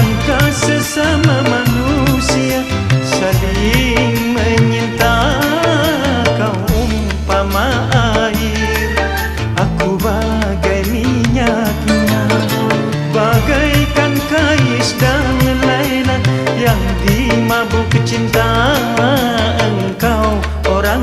bukankah sesama manusia saling menyinta? Kau umpama air, aku bagai minyaknya, bagaikan Kais dan Laila yang dimabuk cinta. Engkau orang